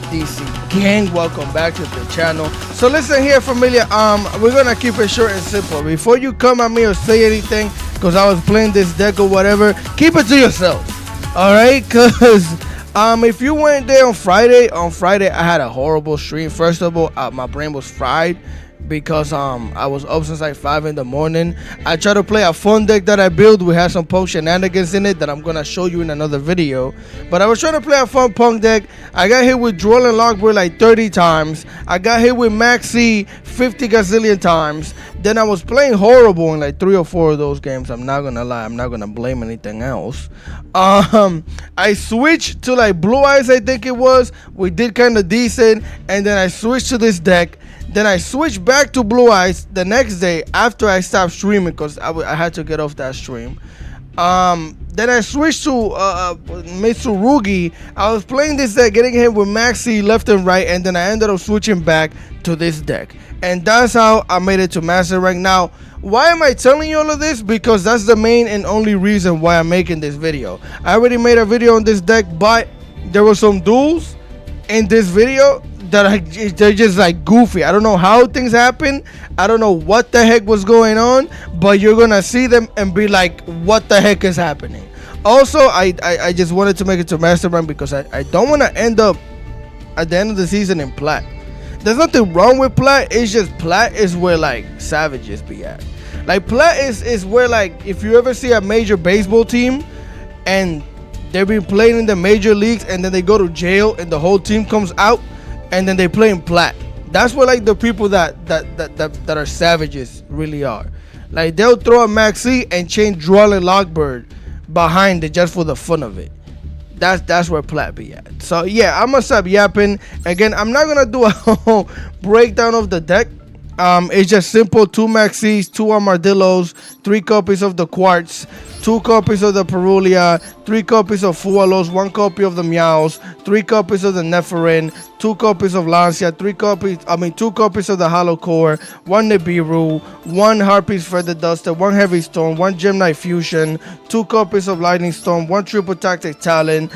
DC gang, welcome back to the channel. So listen here, familia, we're gonna keep it short and simple. Before you come at me or say anything because I was playing this deck or whatever, keep it to yourself, all right? Because if you went there on Friday I had a horrible stream. First of all, my brain was fried because I was up since like 5 in the morning. I tried to play a fun deck that I built. We had some punk shenanigans in it that I'm gonna show you in another video. But I was trying to play a fun punk deck. I got hit with Duel and Lockbird like 30 times. I got hit with Maxi 50 gazillion times. Then I was playing horrible in like 3 or 4 of those games. I'm not gonna lie. I'm not gonna blame anything else. I switched to like Blue Eyes, I think it was. We did kind of decent. And then I switched to this deck. Then I switched back to Blue Eyes the next day after I stopped streaming because I had to get off that stream. Then I switched to Mitsurugi. I was playing this deck, getting hit with Maxi left and right, and then I ended up switching back to this deck. And that's how I made it to Master Rank. Now, why am I telling you all of this? Because that's the main and only reason why I'm making this video. I already made a video on this deck, but there were some duels in this video that they're just like goofy. I don't know how things happen. I don't know what the heck was going on, but you're gonna see them and be like, what the heck is happening? Also, I just wanted to make it to Master Rank because I don't want to end up at the end of the season in Plat. There's nothing wrong with Plat. It's just Plat is where like savages be at. Like Plat is where like if you ever see a major baseball team and they've been playing in the major leagues and then they go to jail and the whole team comes out and then they play in Plat. That's where like the people that are savages really are. Like they'll throw a Maxi and change Duel and Lockbird behind it just for the fun of it. That's where Plat be at. So yeah, I'm gonna stop yapping. Again, I'm not gonna do a whole breakdown of the deck. It's just simple: 2 Maxis, 2 Armadillos, 3 copies of the Quartz, 2 copies of the Perulia, 3 copies of Fualos, 1 copy of the Meows, 3 copies of the Neferin, 2 copies of Lancia, 2 copies of the Hollow Core, 1 Nibiru, 1 Harpy's Feather Duster, 1 Heavy Storm, 1 Gemini Fusion, 2 copies of Lightning Storm, 1 Triple Tactic Talon,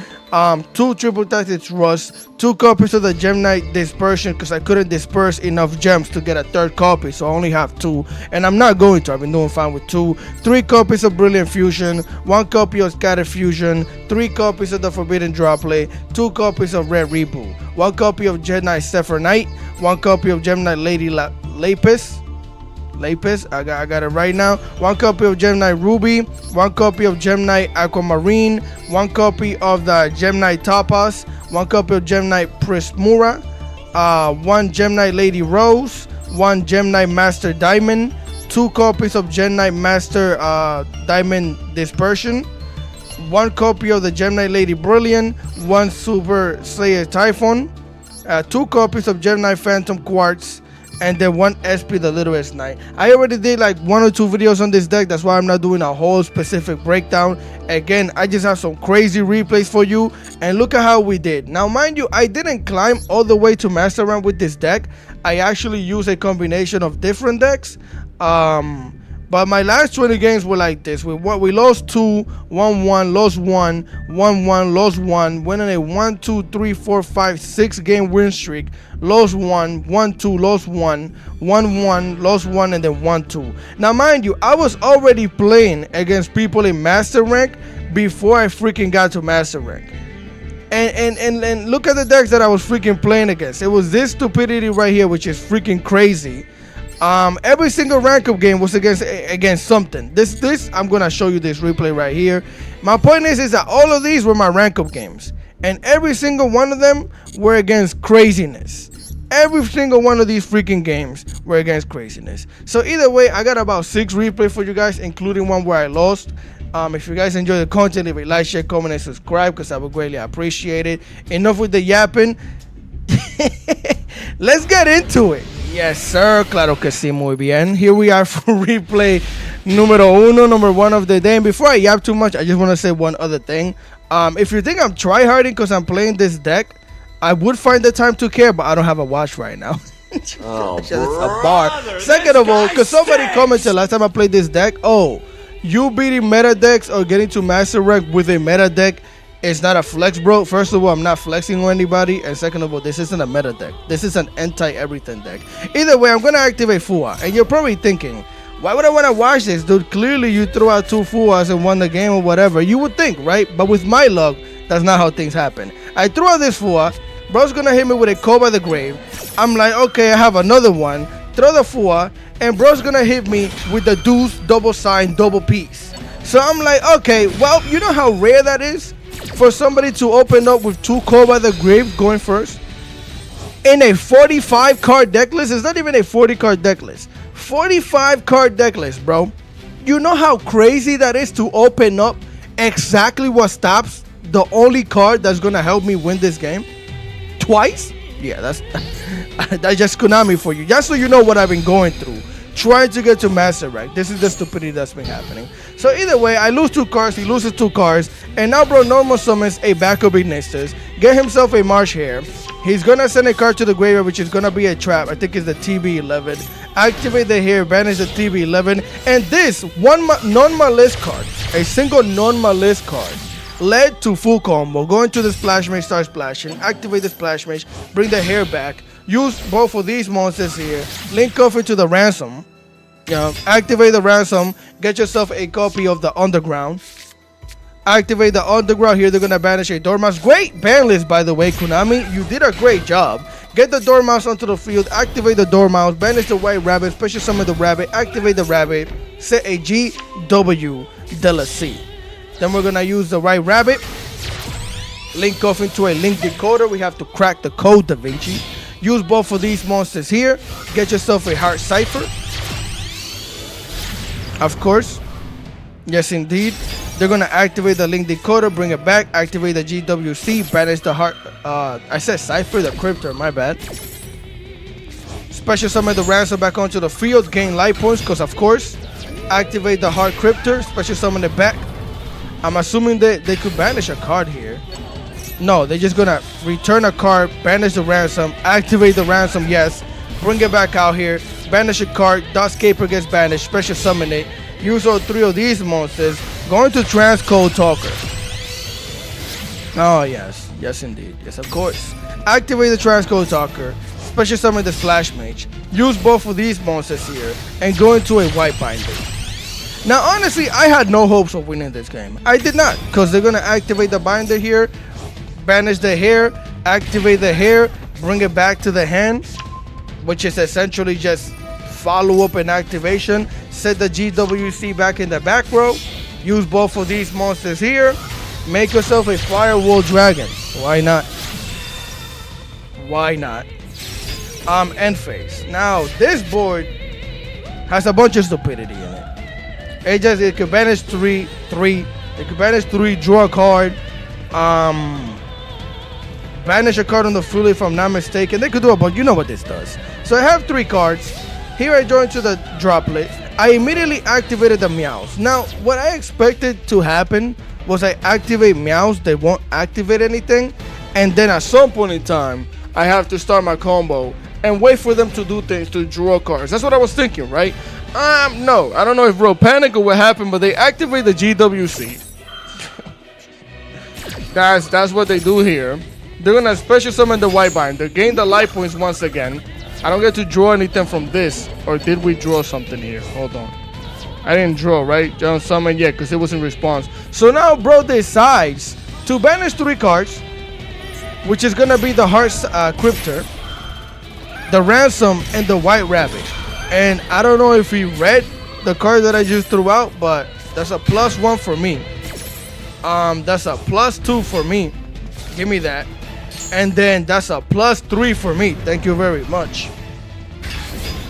2 Triple Tactics Rust, 2 copies of the Gemini Dispersion because I couldn't disperse enough gems to get a 3rd copy, so I only have 2, and I'm not going to. I've been doing fine with 2. 3 copies of Brilliant Fusion, 1 copy of Scattered Fusion, 3 copies of the Forbidden Droplet, 2 copies of Red Reboot, 1 copy of Gemini Zephyr Knight, 1 copy of Gemini Lady Lapis. I got it right now. 1 copy of Gemini Ruby, 1 copy of Gemini Aquamarine, 1 copy of the Gemini Topaz, 1 copy of Gemini Prismura, 1 Gemini Lady Rose, 1 Gemini Master Diamond, 2 copies of Gemini Master Diamond Dispersion, 1 copy of the Gemini Lady Brilliant, 1 Super Slayer Typhon, 2 copies of Gemini Phantom Quartz, and then 1 SP the Littlest Knight. I already did like 1 or 2 videos on this deck. That's why I'm not doing a whole specific breakdown. Again, I just have some crazy replays for you. And look at how we did. Now, mind you, I didn't climb all the way to Master Rank with this deck. I actually used a combination of different decks. But my last 20 games were like this. We lost 2, 1-1, lost 1, 1-1, lost 1, went on a 1, 2, 3, 4, 5, 6 game win streak, lost 1, 1-2, lost 1, 1-1, lost 1, and then 1-2. Now, mind you, I was already playing against people in Master Rank before I freaking got to Master Rank. And look at the decks that I was freaking playing against. It was this stupidity right here, which is freaking crazy. Every single rank up game was against something. This I'm gonna show you this replay right here. My point is that all of these were my rank up games, and every single one of them were against craziness. Every single one of these freaking games were against craziness. So either way, I got about 6 replays for you guys, including one where I lost. If you guys enjoy the content, leave a like, share, comment, and subscribe because I would greatly appreciate it. Enough with the yapping. Let's get into it. Yes, sir. Claro que sí, muy bien. Here we are for replay number 1 of the day. And before I yap too much, I just want to say one other thing. If you think I'm tryharding because I'm playing this deck, I would find the time to care, but I don't have a watch right now. Oh, it's a bar. Second of all, because somebody commented last time I played this deck, oh, you beating meta decks or getting to Master Rank with a meta deck It's not a flex, bro. First of all, I'm not flexing on anybody. And second of all, this isn't a meta deck. This is an anti-everything deck. Either way, I'm going to activate Fua. And you're probably thinking, why would I want to watch this? Dude, clearly you threw out 2 Fuas and won the game or whatever. You would think, right? But with my luck, that's not how things happen. I threw out this Fua. Bro's going to hit me with a Call by the Grave. I'm like, okay, I have another one. Throw the Fua. And bro's going to hit me with the Deuce, double sign, double piece. So I'm like, okay, well, you know how rare that is? For somebody to open up with 2 Call by the Grave going first in a 45 card deck list. It's not even a 40 card deck list. 45 card deck list, bro. You know how crazy that is to open up exactly what stops the only card that's gonna help me win this game twice? Yeah, that's just Konami for you. Just so you know what I've been going through trying to get to Master Rank. This is the stupidity that's been happening. So either way, I lose 2 cards, he loses 2 cards, and now bro normal summons a backup Ignistus, get himself a Marsh Hare. He's gonna send a card to the graveyard, which is gonna be a trap. I think it's the TB11. Activate the Hare, banish the TB11, and this one non-malist card, a single non-malist card, led to full combo. Go into the Splash Mage, start splashing, activate the Splash Mage, bring the Hare back, use both of these monsters here, link off into the Ransom, activate the Ransom, get yourself a copy of the Underground, activate the Underground. Here they're going to banish a Dormouse. Great ban list, by the way, Konami. You did a great job. Get the Dormouse onto the field, activate the Dormouse, banish the White Rabbit, special summon the Rabbit, activate the Rabbit, set a GW de la C. Then we're going to use the White Rabbit, link off into a link decoder. We have to crack the code, Da Vinci. Use both of these monsters here. Get yourself a Heart Cipher. Of course. Yes, indeed. They're going to activate the link decoder, bring it back, activate the GWC, banish the Heart. I said Cipher, the Cryptor, my bad. Special summon the Ransom back onto the field, gain life points, because of course. Activate the Heart Cryptor, special summon it back. I'm assuming that they could banish a card here. No, they're just gonna return a card, banish the Ransom, activate the Ransom, yes, bring it back out here, banish a card, Dustscaper gets banished, special summon it, use all 3 of these monsters, going to Transcode Talker. Oh yes, yes indeed, yes of course. Activate the Transcode Talker, special summon the Splash Mage, use both of these monsters here, and go into a White Binder. Now honestly, I had no hopes of winning this game. I did not, because they're gonna activate the Binder here, banish the Hare, activate the Hare, bring it back to the hand, which is essentially just follow up and activation. Set the GWC back in the back row. Use both of these monsters here. Make yourself a Firewall Dragon. Why not? Why not? End phase. Now this board has a bunch of stupidity in it. It could banish 3. It could banish 3, draw a card. Banish a card on the field if I'm not mistaken. They could do a bunch. You know what this does. So I have 3 cards. Here I join to the droplet. I immediately activated the Meows. Now, what I expected to happen was I activate Meows. They won't activate anything. And then at some point in time, I have to start my combo and wait for them to do things to draw cards. That's what I was thinking, right? No. I don't know if bro panic or what happened, but they activate the GWC. That's what they do here. They're gonna special summon the White Binder, gain the life points once again. I don't get to draw anything from this, or did we draw something here? Hold on. I didn't draw, right? John summon, yeah, because it was in response. So now bro decides to banish 3 cards, which is gonna be the Heart Cryptor, the Ransom, and the White Rabbit. And I don't know if he read the card that I just threw out, but that's a +1 for me. That's a +2 for me. Give me that. And then that's a +3 for me. Thank you very much.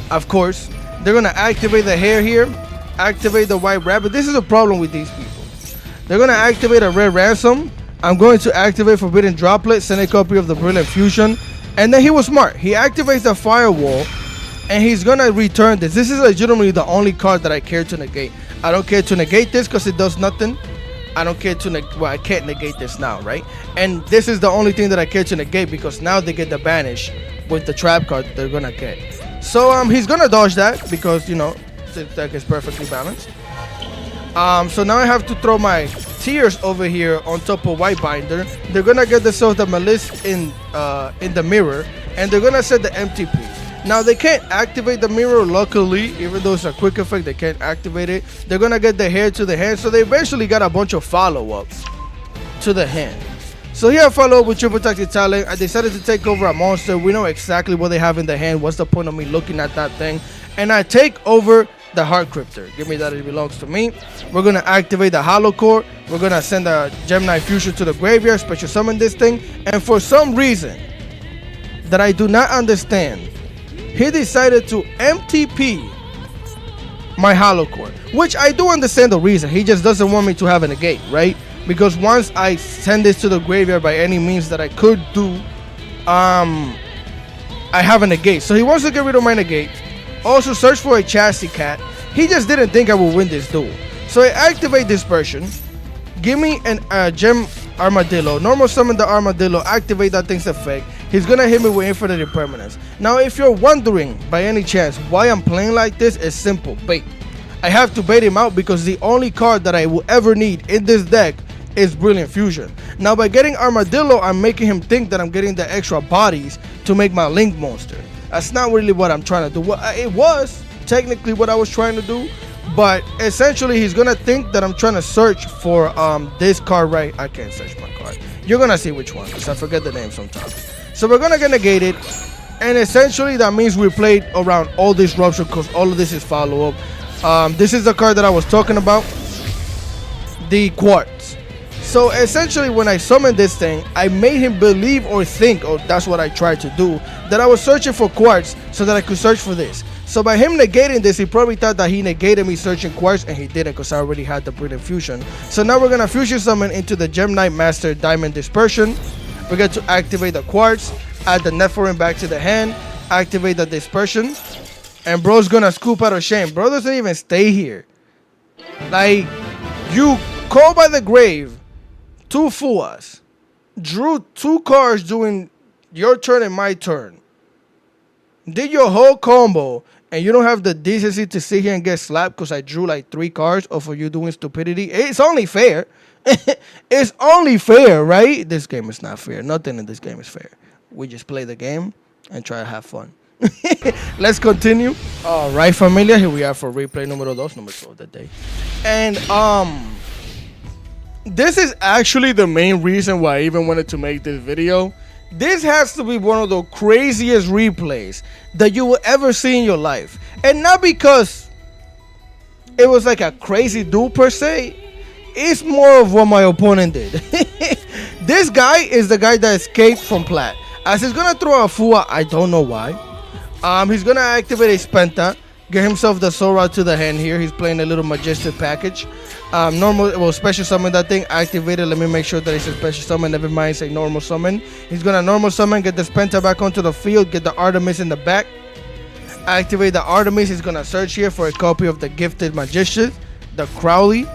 Of course, they're going to activate the Hare here. Activate the White Rabbit. This is a problem with these people. They're going to activate a Red Ransom. I'm going to activate Forbidden Droplet. Send a copy of the Brilliant Fusion. And then he was smart. He activates the Firewall. And he's going to return this. This is legitimately the only card that I care to negate. I don't care to negate this because it does nothing. I don't care to well, I can't negate this now, right? And this is the only thing that I care to negate because now they get the banish with the trap card they're gonna get. So he's gonna dodge that because you know the deck is perfectly balanced. So now I have to throw my Tears over here on top of White Binder. They're gonna get themselves the Malice in the mirror, and they're gonna set the MTP. Now they can't activate the mirror, luckily, even though it's a quick effect, they can't activate it. They're gonna get the hair to the hand, so they eventually got a bunch of follow-ups to the hand. So here I follow up with Triple Tactic Talent. I decided to take over a monster. We know exactly what they have in the hand. What's the point of me looking at that thing? And I take over the Heart Cryptor. Give me that, it belongs to me. We're gonna activate the Hollow Core. We're gonna send a Gemini Fusion to the graveyard, special summon this thing. And for some reason that I do not understand, he decided to MTP my Hollow Core, which I do understand the reason. He just doesn't want me to have a negate, right? Because once I send this to the graveyard by any means that I could do, I have a negate. So he wants to get rid of my negate. Also search for a Chassis Cat. He just didn't think I would win this duel. So I activate Dispersion. Give me an Gem Armadillo. Normal summon the Armadillo. Activate that thing's effect. He's gonna hit me with Infinite Impermanence. Now if you're wondering by any chance why I'm playing like this, it's simple. Bait. I have to bait him out because the only card that I will ever need in this deck is Brilliant Fusion. Now by getting Armadillo, I'm making him think that I'm getting the extra bodies to make my Link monster. That's not really what I'm trying to do. Well, it was technically what I was trying to do, but essentially he's gonna think that I'm trying to search for this card right. I can't search my card. You're gonna see which one because I forget the name sometimes. So we're gonna get negated, and essentially that means we played around all this Rupture because all of this is follow-up. This is the card that I was talking about, the Quartz. So essentially when I summoned this thing, I made him believe or think, or that's what I tried to do, that I was searching for Quartz so that I could search for this. So by him negating this, he probably thought that he negated me searching Quartz, and he didn't because I already had the Brilliant Fusion. So now we're going to Fusion Summon into the Gem Knight Master Diamond Dispersion. We get to activate the Quartz, add the Nephilim back to the hand, activate the Dispersion, and bro's going to scoop out of shame. Bro doesn't even stay here. Like, you call by the grave, 2 Fuas, drew 2 cards during your turn and my turn, did your whole combo, and you don't have the decency to sit here and get slapped because I drew like 3 cards off of you doing stupidity. It's only fair. It's only fair, right? This game is not fair. Nothing in this game is fair. We just play the game and try to have fun. Let's continue. All right, familia, here we are for replay numero 2, number 2 of the day. And this is actually the main reason why I even wanted to make this video. This has to be one of the craziest replays that you will ever see in your life. And not because it was like a crazy duel per se. It's more of what my opponent did. This guy is the guy that escaped from Plat. As he's gonna throw a Fua, I don't know why. He's gonna activate a Spenta, get himself the Sora to the hand here. He's playing a little Majestic package. Special summon that thing, activate it. Let me make sure that it's a special summon. Never mind, say normal summon. He's gonna normal summon, get the Spenta back onto the field, get the Artemis in the back. Activate the Artemis. He's gonna search here for a copy of the Gifted Magician, the Crowley.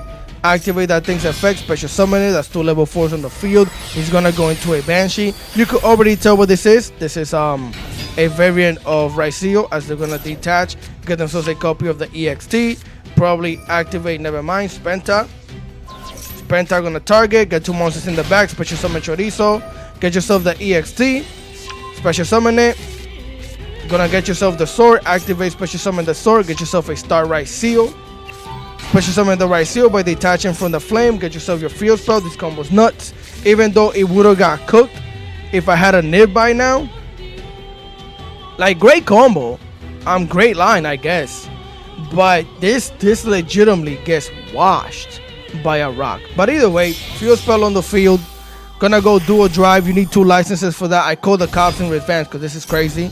Activate that thing's effect, special summon it. That's 2 level 4s on the field. He's gonna go into a Banshee. You could already tell what this is. This is a variant of Raicio, as they're gonna detach, get themselves a copy of the EXT. Probably activate, never mind, Spenta. Spenta gonna target, get 2 monsters in the back, special summon Chorizo. Get yourself the EXT, special summon it. Gonna get yourself the sword, activate, special summon the sword, get yourself a Star Right Seal. Special summon the right seal by detaching from the flame. Get yourself your field spell. This combo's nuts. Even though it would have got cooked if I had a nib by now. Like, great combo. Great line, I guess. But this legitimately gets washed by a rock. But either way, field spell on the field. Gonna go dual drive. You need 2 licenses for that. I call the cops in advance because this is crazy.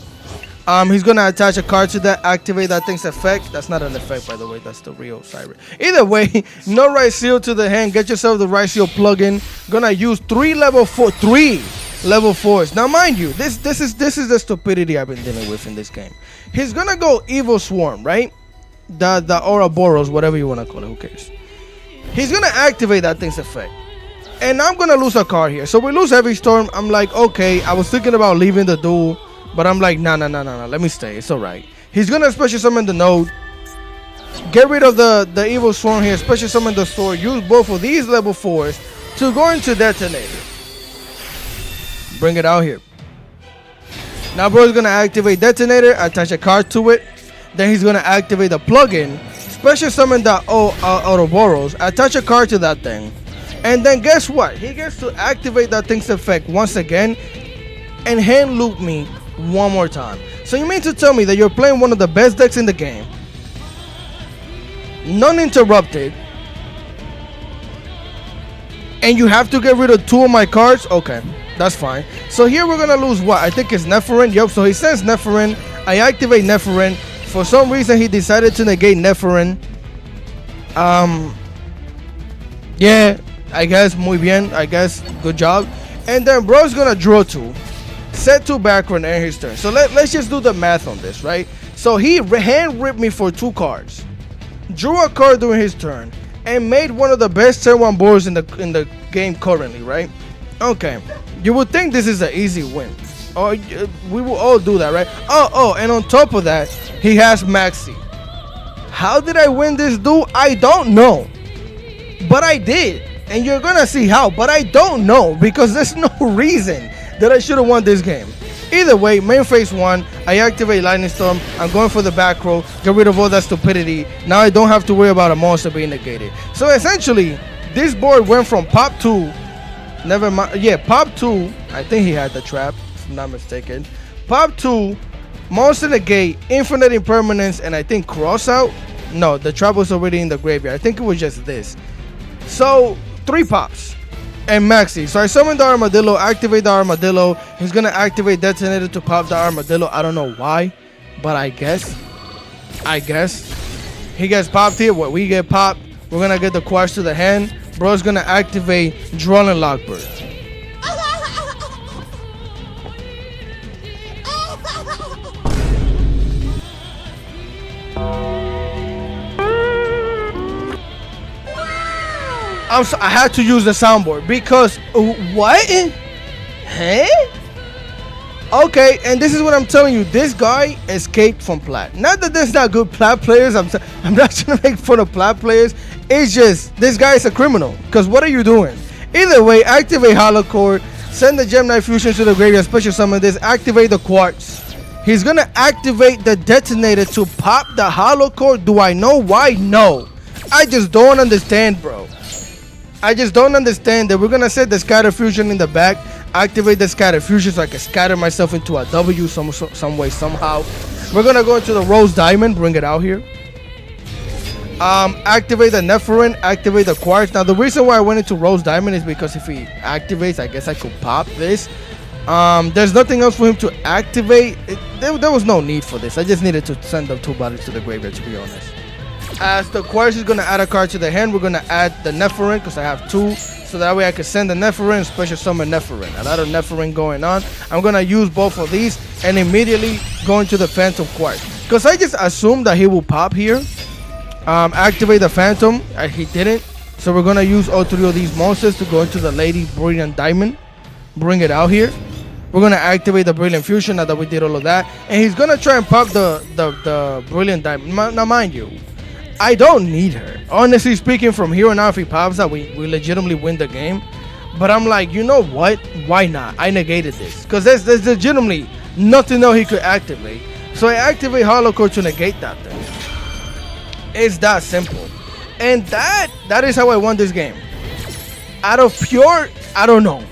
He's gonna attach a card to that, activate that thing's effect. That's not an effect, by the way. That's the real Siren. Either way, no right seal to the hand. Get yourself the right seal plug-in. Gonna use 3 level 4s. Now, mind you, this is the stupidity I've been dealing with in this game. He's gonna go Evil Swarm, right? The Ouroboros, whatever you wanna call it. Who cares? He's gonna activate that thing's effect, and I'm gonna lose a card here. So we lose Heavy Storm. I'm like, okay. I was thinking about leaving the duel. But I'm like, nah, let me stay. It's alright. He's gonna special summon the node. Get rid of the evil swarm here, special summon the sword. Use both of these level 4s to go into detonator. Bring it out here. Now bro is gonna activate detonator, attach a card to it. Then he's gonna activate the plugin, special summon the Ouroboros, attach a card to that thing. And then guess what? He gets to activate that thing's effect once again and hand loop me one more time. So you mean to tell me that you're playing one of the best decks in the game, non-interrupted, and you have to get rid of 2 of my cards? Okay, that's fine. So here we're gonna lose what? I think it's Nephirin. Yup, so he sends Nephirin. I activate Nephirin. For some reason he decided to negate Nephirin. Yeah, I guess muy bien. I guess good job. And then bro's gonna draw 2, set 2 background and his turn. So let's just do the math on this, right? So he hand ripped me for 2 cards, drew a card during his turn, and made one of the best turn 1 boards in the game currently, right? Okay, you would think this is an easy win. Or we will all do that, right? Oh, and on top of that, he has Maxi. How did I win this duel? I don't know, but I did, and you're gonna see how. But I don't know because there's no reason that I should have won this game. Either way, main phase 1, I activate Lightning Storm. I'm going for the back row, get rid of all that stupidity. Now I don't have to worry about a monster being negated. So essentially, this board went from pop 2, never mind, yeah, pop 2, I think he had the trap, if I'm not mistaken. Pop 2, monster negate, infinite impermanence, and I think cross out. No, the trap was already in the graveyard. I think it was just this. So 3 pops and Maxi. So I summon the Armadillo, activate the Armadillo. He's gonna activate Detonator to pop the Armadillo. I don't know why, but I guess he gets popped here. What we get popped, we're gonna get the Quartz to the hand. Bro's gonna activate Drawling Lockbird. I had to use the soundboard because what? Hey? Okay, and this is what I'm telling you. This guy escaped from plat. Not that there's not good plat players. I'm not trying to make fun of plat players. It's just this guy is a criminal. Because what are you doing? Either way, activate Hollow Core, send the Gemini Fusion to the graveyard, special summon this, activate the Quartz. He's gonna activate the Detonator to pop the Hollow Core. Do I know why? No. I just don't understand, bro. I just don't understand that we're gonna set the Scatter Fusion in the back, activate the Scatter Fusion so I can scatter myself into a W some way, somehow. We're gonna go into the Rose Diamond, bring it out here. Activate the Nephirin, activate the Quartz. Now the reason why I went into Rose Diamond is because if he activates, I guess I could pop this. There's nothing else for him to activate. There was no need for this. I just needed to send the 2 bodies to the graveyard, to be honest. As the Quartz is going to add a card to the hand, we're going to add the Nephirin because I have 2. So that way I can send the Nephirin, special summon Nephirin. A lot of Nephirin going on. I'm going to use both of these and immediately go into the Phantom Quartz. Because I just assumed that he will pop here. Activate the Phantom. He didn't. So we're going to use all 3 of these monsters to go into the Lady Brilliant Diamond. Bring it out here. We're going to activate the Brilliant Fusion now that we did all of that. And he's going to try and pop the Brilliant Diamond. Now mind you, I don't need her. Honestly speaking, from here on out, if he pops that, we legitimately win the game. But I'm like, you know what? Why not? I negated this. Because there's legitimately nothing else he could activate. So I activate Hollow Core to negate that thing. It's that simple. And that is how I won this game. Out of pure, I don't know.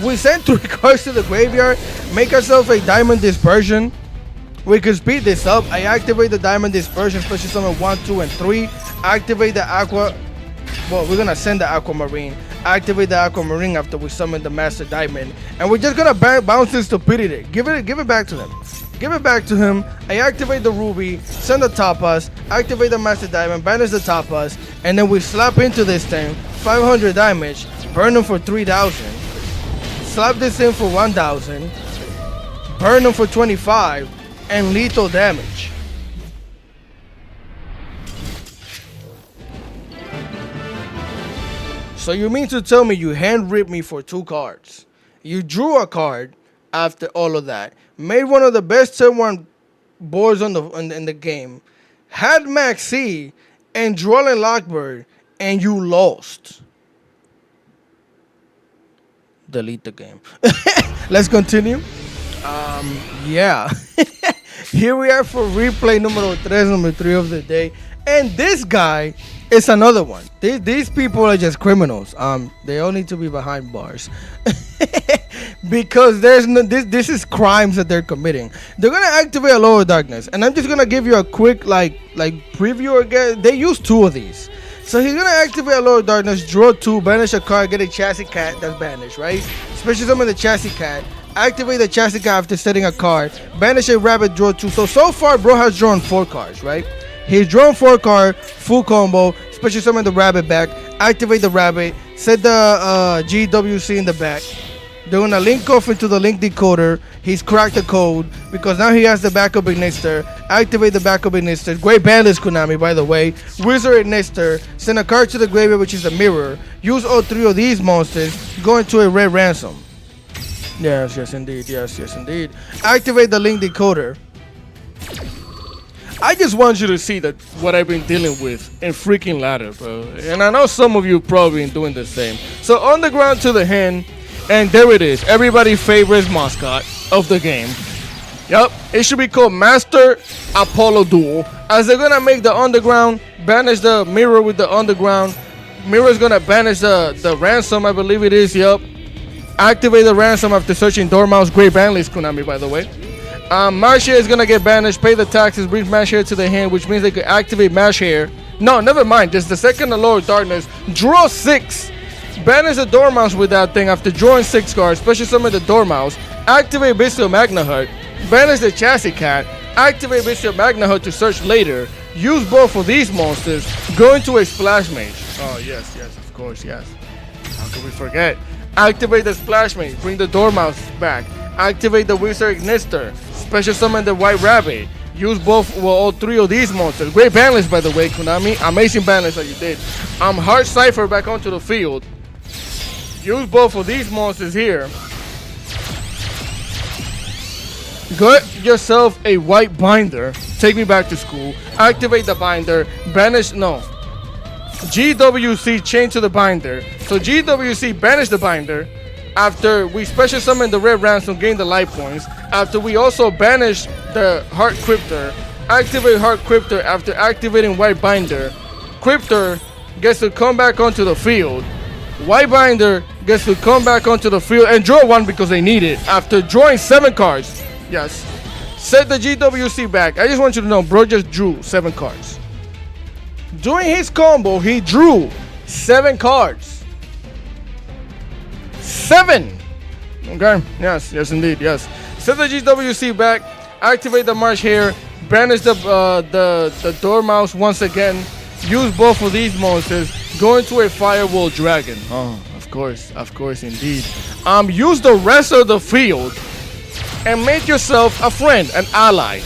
We sent 3 cards to the graveyard, make ourselves a Diamond Dispersion. We can speed this up. I activate the Diamond Dispersion, special summon 1, 2, and 3. Activate the Aqua. Well, we're gonna send the Aquamarine. Activate the Aquamarine after we summon the Master Diamond, and we're just gonna bounce this stupidity. Give it back to him. Give it back to him. I activate the Ruby, send the Tapas, activate the Master Diamond, banish the Tapas, and then we slap into this thing 500 damage, burn him for 3,000. Slap this in for 1,000, burn him for 25. And lethal damage. So you mean to tell me you hand ripped me for 2 cards? You drew a card after all of that, made one of the best turn 1 boards in the game, had Maxi, and Duel and Lockbird, and you lost. Delete the game. Let's continue. Yeah. Here we are for replay number 3 of the day. And this guy is another one. These people are just criminals. They all need to be behind bars. Because there's no this is crimes that they're committing. They're gonna activate a Lower Darkness. And I'm just gonna give you a quick like preview again. They use 2 of these. So he's gonna activate a Lower Darkness, draw 2, banish a card, get a Chassis Cat that's banished, right? Special summon the Chassis Cat. Activate the Chassis Cat after setting a card. Banish a rabbit, draw 2. So far, bro has drawn 4 cards, right? He's drawn 4 cards, full combo. Special summon the rabbit back. Activate the rabbit. Set the GWC in the back. They're gonna link off into the link decoder. He's cracked the code because now he has the backup Ignister. Activate the backup Ignister. Great ban list, Konami, by the way. Wizard Ignister. Send a card to the graveyard, which is a mirror. Use all 3 of these monsters. Go into a red ransom. Yes, indeed. Yes, indeed. Activate the link decoder. I just want you to see that what I've been dealing with in freaking ladder, bro. And I know some of you probably been doing the same. So on the ground to the hand, and there it is. Everybody's favorite mascot of the game. Yep, it should be called Master Apollo Duel. As they're gonna make the underground, banish the mirror with the underground. Mirror's gonna banish the ransom, I believe it is. Yep. Activate the ransom after searching Dormouse. Great ban list, Konami, by the way. Mash Hair is gonna get banished. Pay the taxes. Bring Mash Hair to the hand, which means they could activate Mash Hair. No, never mind. Just the second the Lower Darkness. Draw 6. Banish the Dormouse with that thing after drawing 6 cards. Special summon the Dormouse. Activate Bestial Magna Hut. Banish the Chassis Cat. Activate Bestial Magna Hut to search later. Use both of these monsters. Go into a Splash Mage. Oh, yes, of course, yes. How could we forget? Activate the Splash Mage. Bring the Dormouse back. Activate the Wizard Ignister. Special summon the White Rabbit. Use both, well, all 3 of these monsters. Great ban list, by the way, Konami. Amazing ban list that you did. Heart Cypher back onto the field. Use both of these monsters here. Get yourself a white binder. Take me back to school. Activate the binder. Banish, no. GWC change to the binder. So GWC banish the binder. After we special summon the red ransom, gain the life points. After we also banish the Heart Cryptor. Activate Heart Cryptor after activating white binder. Cryptor gets to come back onto the field. White binder gets to come back onto the field and draw 1 because they need it. After drawing 7 cards. Yes. Set the GWC back. I just want you to know, bro just drew 7 cards. During his combo, he drew 7 cards. 7. Okay. Yes, indeed. Yes. Set the GWC back. Activate the Marsh Hair. Banish the Dormouse once again. Use both of these monsters. Go into a Firewall Dragon. Oh, of course, indeed. Use the rest of the field and make yourself a friend, an ally.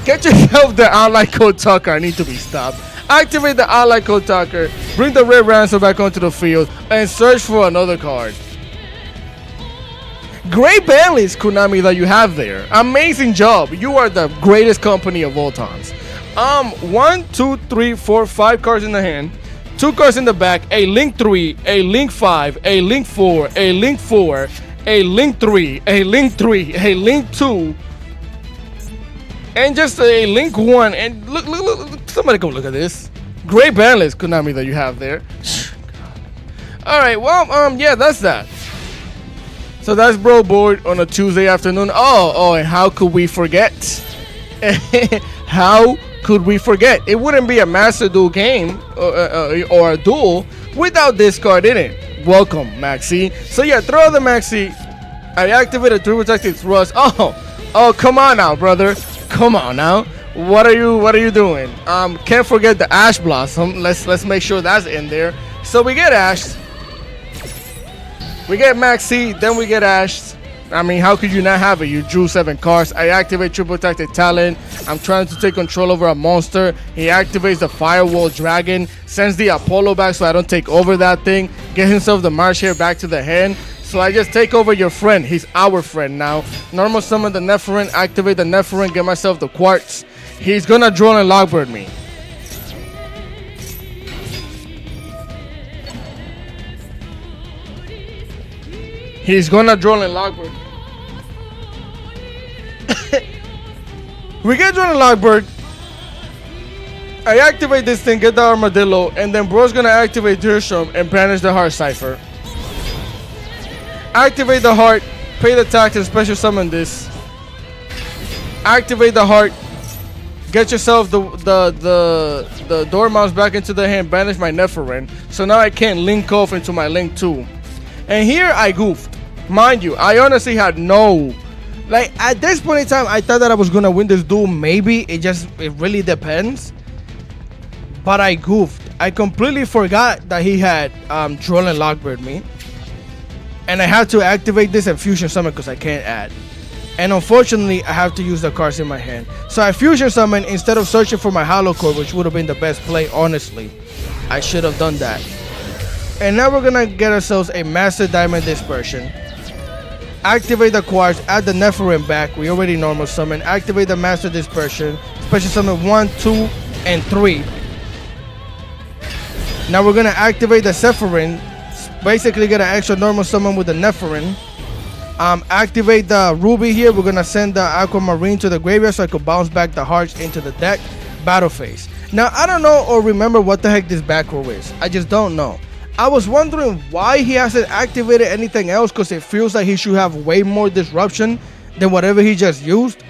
Get yourself the Ally Code Talker. I need to be stopped. Activate the Ally Code Talker. Bring the red ransom back onto the field and search for another card. Great ban list, Konami, that you have there. Amazing job. You are the greatest company of all times. 1, 2, 3, 4, 5 cards in the hand. 2 cards in the back, a Link 3, a Link 5, a Link 4, a Link 4, a Link 3, a Link 3, a Link 2, and just a Link 1. And look, somebody go look at this. Great ban list, Konami, that you have there. Alright, well, yeah, that's that. So that's Bro Board on a Tuesday afternoon. Oh, and how could we forget? How could we forget? It wouldn't be a Master Duel game or a duel without this card in it. Welcome, Maxi. So yeah, throw out the Maxi. I activated 3 protected thrust. Oh, come on now, brother. Come on now. What are you doing? Can't forget the Ash Blossom. Let's make sure that's in there. So we get Ash. We get Maxi, then we get Ash. I mean, how could you not have it? You drew 7 cards. I activate triple tactic talent. I'm trying to take control over a monster. He activates the Firewall Dragon, sends the Apollo back so I don't take over that thing. Get himself the Marsh Hair back to the hand. So I just take over your friend. He's our friend now. Normal summon the Nephirin, activate the Nephirin, get myself the Quartz. He's gonna Duel and Lockbird me. He's gonna draw in Lockbird. We get drawn in Lockbird. I activate this thing, get the Armadillo, and then bro's gonna activate Deerstrom and banish the Heart Cipher. Activate the Heart, pay the tax, and special summon this. Activate the Heart. Get yourself the Dormouse back into the hand, banish my Neferin. So now I can't link off into my Link 2. And here I goofed. Mind you, I honestly had no... Like, at this point in time, I thought that I was going to win this duel. Maybe. It really depends. But I goofed. I completely forgot that he had Duel and Lockbird me. And I had to activate this and Fusion Summon because I can't add. And unfortunately, I have to use the cards in my hand. So I Fusion Summon instead of searching for my Hollow Core, which would have been the best play, honestly. I should have done that. And now we're going to get ourselves a Master Diamond Dispersion. Activate the Quartz, add the Neferin back. We already normal summon. Activate the Master Dispersion. Special summon 1, 2, and 3. Now we're going to activate the Sephirin. Basically get an extra normal summon with the Neferin. Activate the Ruby here. We're going to send the Aquamarine to the graveyard so I could bounce back the hearts into the deck. Battle phase. Now, I don't know or remember what the heck this back row is. I just don't know. I was wondering why he hasn't activated anything else because it feels like he should have way more disruption than whatever he just used.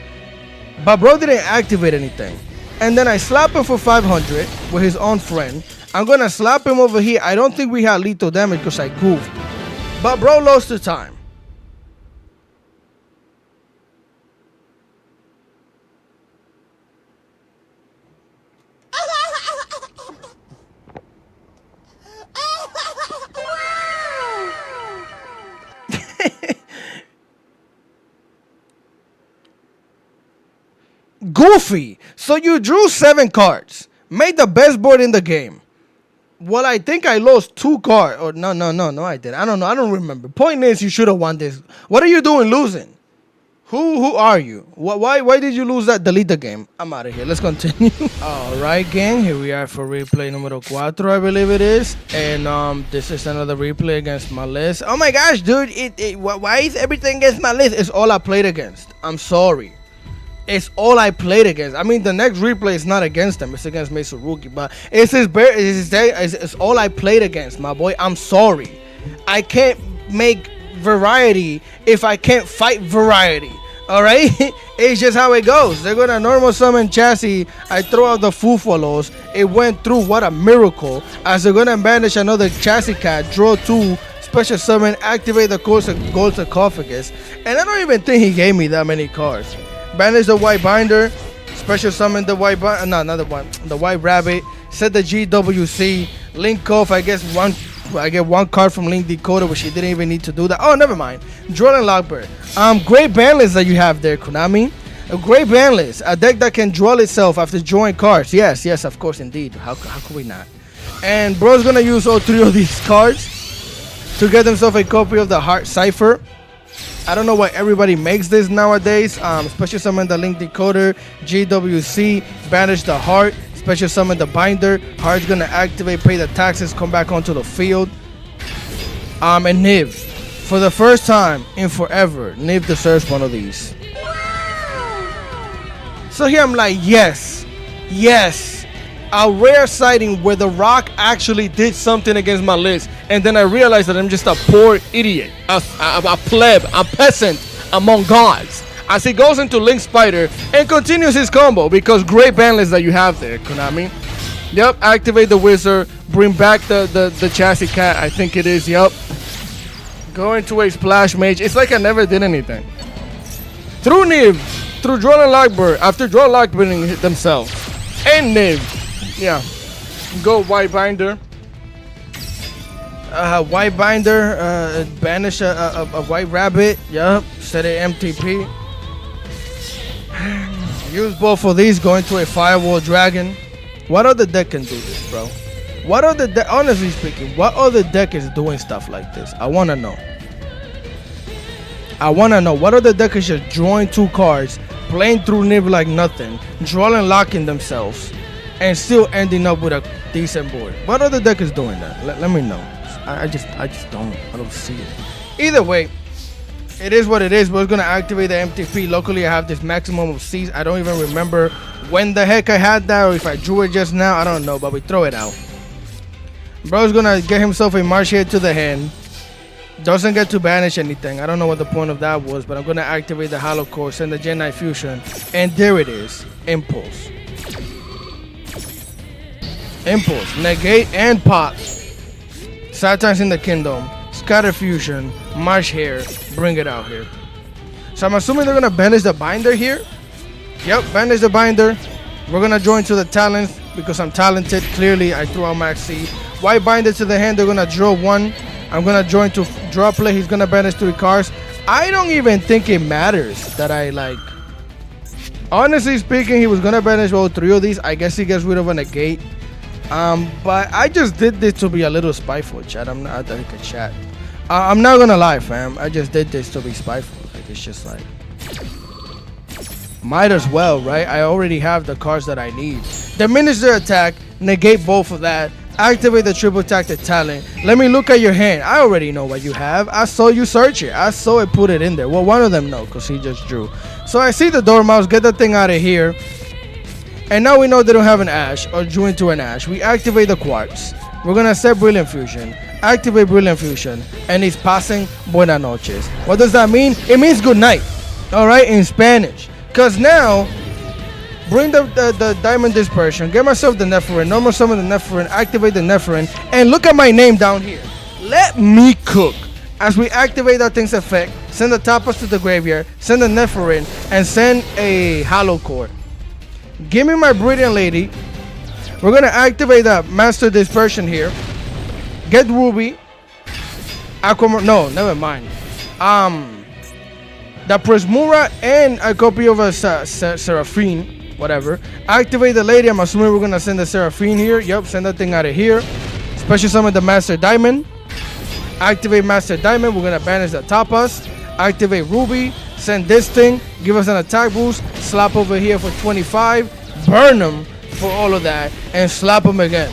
But bro didn't activate anything. And then I slap him for 500 with his own friend. I'm going to slap him over here. I don't think we had lethal damage because I goofed. But bro lost the time. Goofy. So you drew 7 cards. Made the best board in the game. Well, I think I lost 2 cards. Or no, I didn't. I don't know. I don't remember. Point is, you should have won this. What are you doing losing? Who are you? Why did you lose that? Delete the game. I'm out of here. Let's continue. Alright, gang. Here we are for replay numero 4, I believe it is. And this is another replay against my list. Oh my gosh, dude. Why is everything against my list? It's all I played against. I'm sorry. It's all I played against. I mean, the next replay is not against him. It's against Mesurugi. But it's all I played against, my boy. I'm sorry. I can't make variety if I can't fight variety. Alright? It's just how it goes. They're gonna normal summon Chassis. I throw out the Fufalos. It went through. What a miracle. As they're gonna banish another Chassis Cat. Draw 2. Special summon. Activate the Gold Sarcophagus. And I don't even think he gave me that many cards. Banish the White Binder. Special summon the White Binder. No, not the one. The White Rabbit. Set the GWC. Link off. I get one card from Link Decoder, which he didn't even need to do that. Oh, never mind. Duel and Lockbird. Great ban list that you have there, Konami. A great ban list. A deck that can duel itself after drawing cards. Yes, of course, indeed. How could we not? And bro's gonna use all 3 of these cards to get himself a copy of the Heart Cipher. I don't know why everybody makes this nowadays. Special summon the Link Decoder, GWC, banish the Heart, special summon the Binder. Heart's gonna activate, pay the taxes, come back onto the field. And Niv. For the first time in forever, Niv deserves one of these. So here I'm like, yes. A rare sighting where the Rock actually did something against my list, and then I realized that I'm just a poor idiot, a pleb, a peasant among gods. As he goes into Link Spider and continues his combo, because great ban list that you have there, Konami. Yep, activate the Wizard, bring back the Chassis Cat, I think it is, yep. Go into a Splash Mage. It's like I never did anything. Through Niv, through Duel and Lockbird, after Duel and Lockbird themselves, and Niv. Yeah, go White Binder. White Binder, banish a White Rabbit. Yup, set it MTP. Use both of these, go into a Firewall Dragon. What other deck can do this, bro? What other deck, honestly speaking, what other deck is doing stuff like this? I wanna know. What other deck is just drawing 2 cards, playing through Niv like nothing, drawing and locking themselves, and still ending up with a decent board? What other deck is doing that? Let me know. I just don't see it. Either way, it is what it is. We're gonna activate the MTP. Luckily, I have this maximum of C's. I don't even remember when the heck I had that, or if I drew it just now. I don't know, but we throw it out. Bro's gonna get himself a Marsh hit to the hand. Doesn't get to banish anything. I don't know what the point of that was, but I'm gonna activate the Hollow Core, send the Gen 9 Fusion, and there it is. Impulse. Impulse. Negate and pop. Saturn's in the Kingdom. Scatter Fusion. Marsh Hair. Bring it out here. So I'm assuming they're gonna banish the binder here. Yep, banish the binder. We're gonna join to the talents because I'm talented. Clearly, I threw out Max C. White binder to the hand. They're gonna draw one. I'm gonna join to draw play. He's gonna banish 3 cards. I don't even think it matters that I like. Honestly speaking, he was gonna banish all 3 of these. I guess he gets rid of a negate. But I just did this to be a little spiteful, chat. I'm not like a chat. I'm not gonna lie, fam. I just did this to be spiteful. Like it's just like, might as well, right? I already have the cards that I need. Diminish their attack. Negate both of that. Activate the triple tactic talent. Let me look at your hand. I already know what you have. I saw you search it. I saw it, put it in there. Well, one of them no, because he just drew. So I see the Dormouse. Get that thing out of here. And now we know they don't have an Ash or drew into an Ash. We activate the Quartz. We're going to set Brilliant Fusion. Activate Brilliant Fusion. And he's passing Buenas noches. What does that mean? It means good night. All right, in Spanish. Because now, bring the Diamond Dispersion. Get myself the Nephirin. Normal summon the Nephirin. Activate the Nephirin. And look at my name down here. Let me cook. As we activate that thing's effect, send the Tapas to the graveyard. Send the Nephirin. And send a Hollow Core. Give me my Brilliant Lady. We're going to activate the Master Dispersion here. Get Ruby. Aquamarine. No, never mind. The Prismura and a copy of a Seraphine. Whatever. Activate the lady. I'm assuming we're going to send the Seraphine here. Yep, send that thing out of here. Special summon the Master Diamond. Activate Master Diamond. We're going to banish the Tapas. Activate Ruby. Send this thing. Give us an attack boost. Slap over here for 25. Burn them for all of that. And slap them again.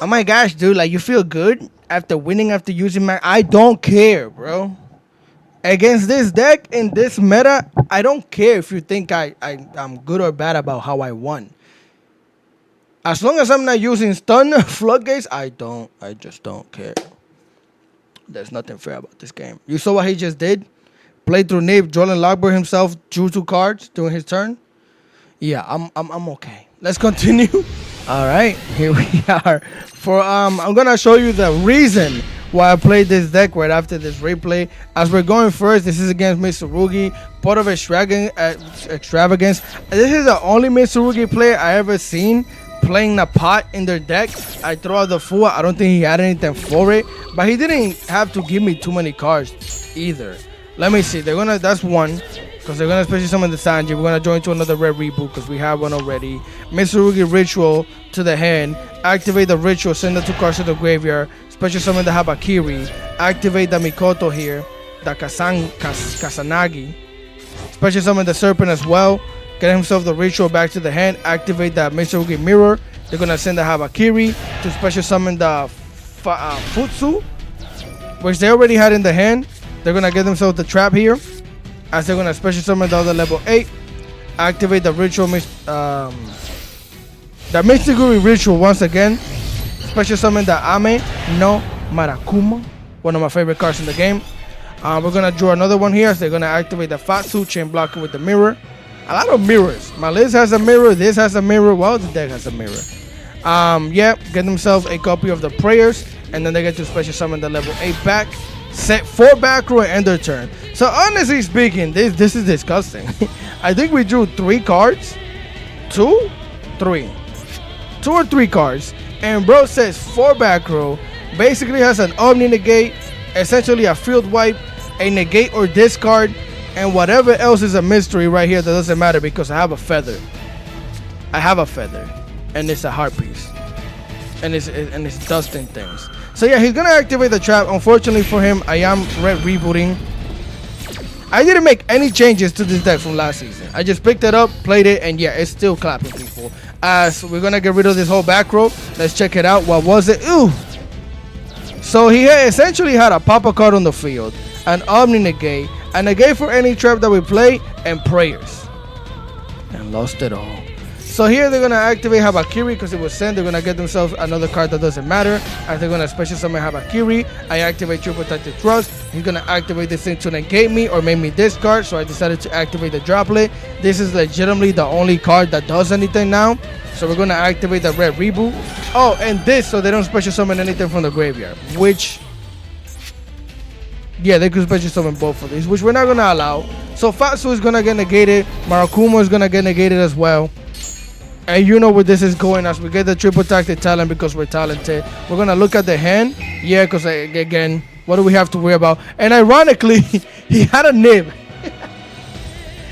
Oh my gosh, dude, like you feel good after winning, after using my... I don't care, bro. Against this deck in this meta, I don't care if you think I'm good or bad about how I won. As long as I'm not using stun floodgates, I just don't care. There's nothing fair about this game. You saw what he just did? Played through Nave, Jordan Lockberg himself, drew 2 cards during his turn. Yeah, I'm okay. Let's continue. All right, here we are. For I'm gonna show you the reason why I played this deck right after this replay. As we're going first, this is against Mitsurugi, part of Extravagance. This is the only Mitsurugi player I ever seen playing the pot in their deck. I throw out the fool. I don't think he had anything for it, but he didn't have to give me too many cards either. Let me see. They're gonna. That's one. Because they're going to special summon the Sanji. We're going to join to another red reboot because we have one already. Mitsurugi Ritual to the hand. Activate the Ritual. Send the 2 cards to the graveyard. Special summon the Habakiri. Activate the Mikoto here. The Kasanagi. Special summon the Serpent as well. Get himself the Ritual back to the hand. Activate the Mitsurugi Mirror. They're going to send the Habakiri to special summon the Futsu, which they already had in the hand. They're going to get themselves the Trap here. As they're going to special summon the other level 8. Activate the Ritual. The Mitsurugi Ritual once again. Special summon the Ame no Marakuma. One of my favorite cards in the game. We're going to draw another one here. As they're going to activate the Fatsu. Chain blocker with the mirror. A lot of mirrors. My list has a mirror. This has a mirror. Well, the deck has a mirror. Yeah, get themselves a copy of the Prayers. And then they get to special summon the level 8 back. Set 4 back row and end their turn. So honestly speaking, this is disgusting. I think we drew 3 cards. 2 or 3 cards. And bro says 4 back row. Basically has an Omni negate. Essentially a field wipe. A negate or discard. And whatever else is a mystery right here that doesn't matter because I have a feather. And it's a heart piece. And it's dusting things. So yeah, he's gonna activate the trap. Unfortunately for him, I am red rebooting. I didn't make any changes to this deck from last season. I just picked it up, played it, and yeah, it's still clapping, people. So we're gonna get rid of this whole back row. Let's check it out. What was it? Ooh. So he essentially had a pop-up card on the field, an Omni Negate, a Negate for any trap that we play, and prayers. And lost it all. So here they're gonna activate Habakiri because it was sent. They're gonna get themselves another card that doesn't matter. And they're gonna special summon Habakiri. I activate True Protected Trust. He's gonna activate this thing to negate me or make me discard. So I decided to activate the Droplet. This is legitimately the only card that does anything now. So we're gonna activate the Red Reboot. Oh, and this so they don't special summon anything from the graveyard. Which, yeah, they could special summon both of these, which we're not gonna allow. So Fatsu is gonna get negated. Marakumo is gonna get negated as well. And you know where this is going as we get the triple tactic talent because we're talented. We're going to look at the hand. Yeah, because again, what do we have to worry about? And ironically, he had a nib.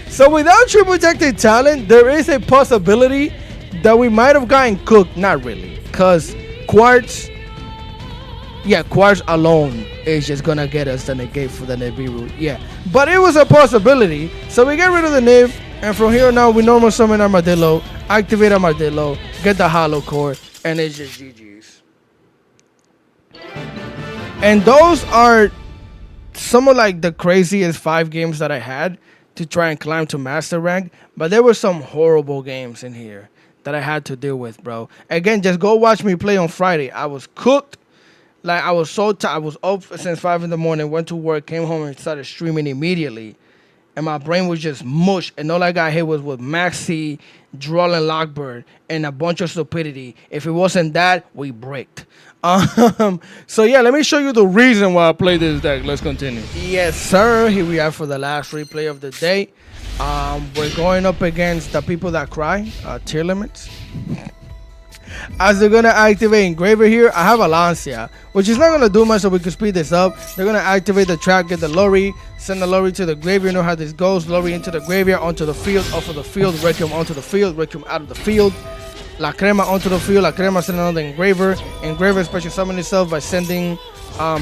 So without triple tactic talent, there is a possibility that we might have gotten cooked. Not really. Because Quartz, yeah, Quartz alone is just going to get us the negate for the Nibiru. Yeah, but it was a possibility. So we get rid of the nib. And from here on out, we normal summon Armadillo, activate Armadillo, get the Hollow Core, and it's just GG's. And those are some of like the craziest 5 games that I had to try and climb to Master Rank. But there were some horrible games in here that I had to deal with, bro. Again, just go watch me play on Friday. I was cooked. Like, I was so tired. I was up since 5 in the morning, went to work, came home, and started streaming immediately. And my brain was just mush. And all I got hit was with Maxi, Droll, and Lockbird, and a bunch of stupidity. If it wasn't that, we bricked. So yeah, let me show you the reason why I played this deck. Let's continue. Yes, sir. Here we are for the last replay of the day. We're going up against the people that cry, tier limits. As they're going to activate Engraver here, I have a Lancia, which is not going to do much, so we can speed this up. They're going to activate the trap, get the Lori, send the Lori to the graveyard. You know how this goes. Lori into the graveyard, onto the field, off of the field, Requiem onto the field, Requiem out of the field. La Crema onto the field, La Crema send another Engraver. Engraver special summon itself by sending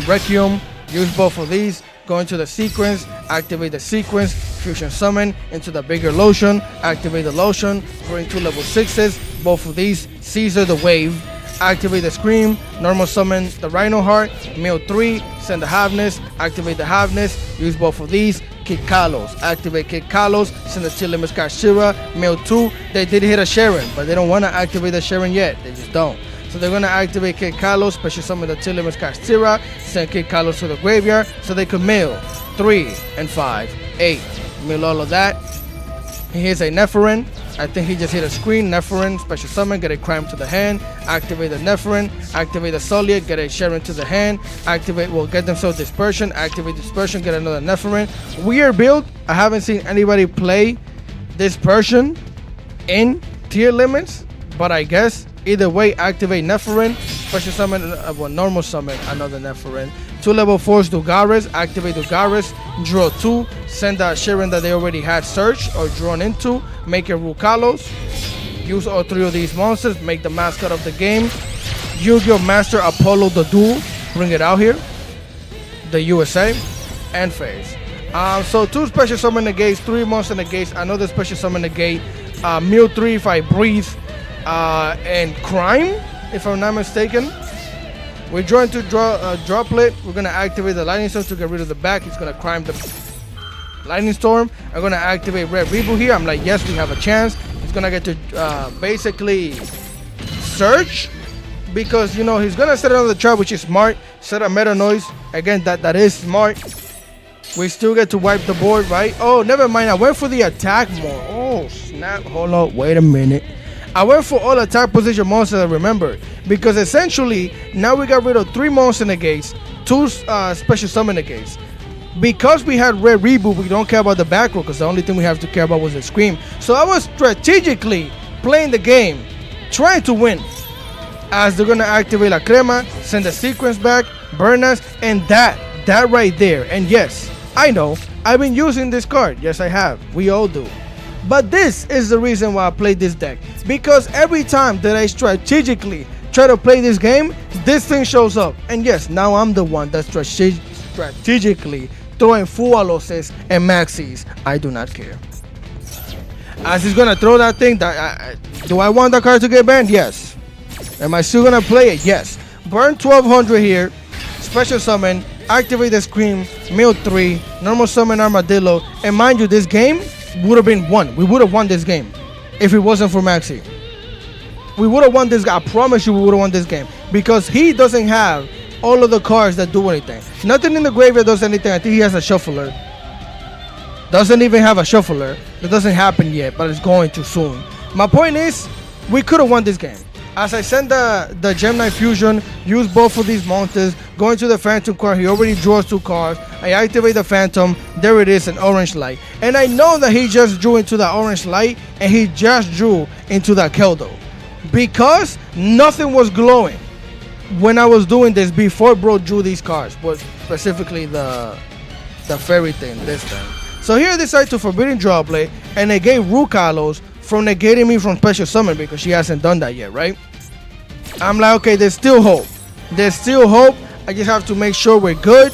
Requiem. Use both of these. Go into the sequence, activate the sequence, fusion summon into the bigger lotion, activate the lotion, bring 2 level 6s, both of these, Caesar the wave, activate the scream, normal summon the Rhino Heart, mill 3, send the Havness, activate the Havness, use both of these, Kid Kalos, activate Kid Kalos, send the Tilimus Kashira, mill 2, they did hit a Sharon, but they don't want to activate the Sharon yet, they just don't. So they're going to activate Kid Kalos, special summon the Tilimus Kastira, send Kid Kalos to the graveyard so they can mill 3 and 5, 8. Mill all of that. He hits a Nephirin. I think he just hit a screen. Nephirin, special summon, get a Crime to the hand. Activate the Nephirin. Activate the Solia, get a Sharon to the hand. Activate, well, get themselves Dispersion. Activate Dispersion, get another Nephirin. Weird build. I haven't seen anybody play Dispersion in tier limits, but I guess either way, activate Nephirin, special summon, normal summon another Nephirin. 2 level 4s Dugaris, activate Dugaris, draw 2, send that Sharon that they already had searched or drawn into, make it Rukalos, use all 3 of these monsters, make the mascot of the game, Yu-Gi-Oh! Master Apollo the Duel, bring it out here, the USA, and phase. So 2 special summon negates, 3 monster negates, another special summon negate, mill 3 if I breathe, and Crime, if I'm not mistaken. We're drawing to Droplet. We're going to activate the Lightning Storm to get rid of the back. He's going to Crime the Lightning Storm. I'm going to activate Red Reboot here. I'm like, yes, we have a chance. He's going to get to basically search because, you know, he's going to set another trap, which is smart. Set a Meta Noise. Again, that is smart. We still get to wipe the board, right? Oh, never mind. I went for the attack more. Oh, snap. Hold on. Wait a minute. I went for all attack position monsters, I remember, because essentially now we got rid of 3 monster negates, 2 special summon negates. Because we had Red Reboot, we don't care about the back row because the only thing we have to care about was the Scream. So I was strategically playing the game, trying to win. As they're gonna activate La Crema, send the sequence back, burn us, and that right there. And yes, I know I've been using this card. Yes, I have. We all do. But this is the reason why I played this deck, because every time that I strategically try to play this game, this thing shows up. And yes, now I'm the one that strategically throwing fualoses and maxis. I do not care. As he's gonna throw that thing, do I want that card to get banned? Yes. Am I still gonna play it? Yes. Burn 1200 here. Special summon. Activate the Scream. Mill 3. Normal summon Armadillo. And mind you, this game would have been won. We would have won this game if it wasn't for Maxi. We would have won this. I promise you, we would have won this game because he doesn't have all of the cards that do anything. Nothing in the graveyard does anything. I think he has a shuffler. Doesn't even have a shuffler. That doesn't happen yet, but it's going to soon. My point is, we could have won this game. As I send the Gemini Fusion, use both of these monsters, going to the Phantom card, he already draws 2 cards. I activate the Phantom, there it is, an orange light. And I know that he just drew into that orange light, and he just drew into that Keldo. Because nothing was glowing when I was doing this before bro drew these cards, but specifically the fairy thing this time. So here I decided to Forbidden Draw Play, and I gave Rukalos from negating me from Special Summon because she hasn't done that yet, right? I'm like, okay, there's still hope. There's still hope. I just have to make sure we're good.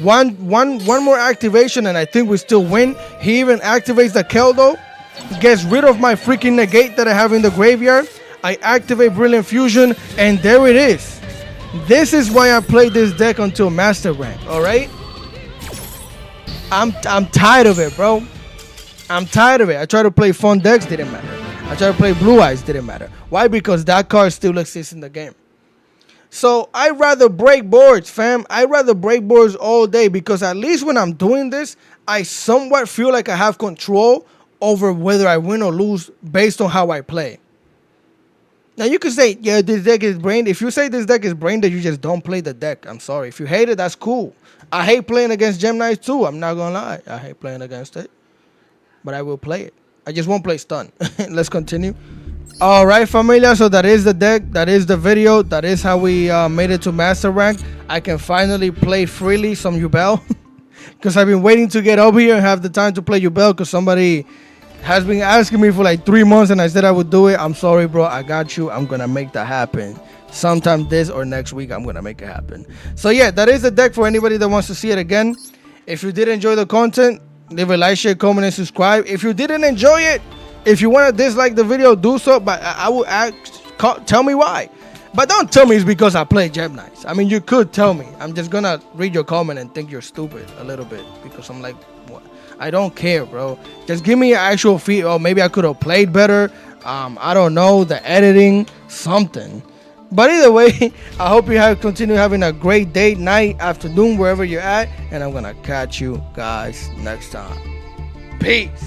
One more activation, and I think we still win. He even activates the Keldo, gets rid of my freaking negate that I have in the graveyard. I activate Brilliant Fusion, and there it is. This is why I played this deck until Master Rank, alright? I'm tired of it, bro. I'm tired of it. I tried to play fun decks, didn't matter. I tried to play Blue Eyes, didn't matter. Why? Because that card still exists in the game. So I'd rather break boards, fam. I'd rather break boards all day because at least when I'm doing this, I somewhat feel like I have control over whether I win or lose based on how I play. Now you can say, yeah, this deck is brain. If you say this deck is brain, then you just don't play the deck. I'm sorry. If you hate it, that's cool. I hate playing against Geminis too. I'm not gonna lie. I hate playing against it. But I will play it. I just won't play stun. Let's continue. Alright, familia. So that is the deck. That is the video. That is how we made it to Master Rank. I can finally play freely some Yubel. Because I've been waiting to get over here and have the time to play Yubel. Because somebody has been asking me for like 3 months. And I said I would do it. I'm sorry, bro. I got you. I'm going to make that happen. Sometime this or next week, I'm going to make it happen. So yeah, that is the deck for anybody that wants to see it again. If you did enjoy the content, leave a like, share, comment, and subscribe. If you didn't enjoy it, if you want to dislike the video, do so. But I will tell me why. But don't tell me it's because I play Geminis. I mean, you could tell me. I'm just going to read your comment and think you're stupid a little bit. Because I'm like, what? I don't care, bro. Just give me an actual feel. Oh, maybe I could have played better. I don't know. The editing, something. But either way, I hope you have continue having a great day, night, afternoon, wherever you're at. And I'm going to catch you guys next time. Peace.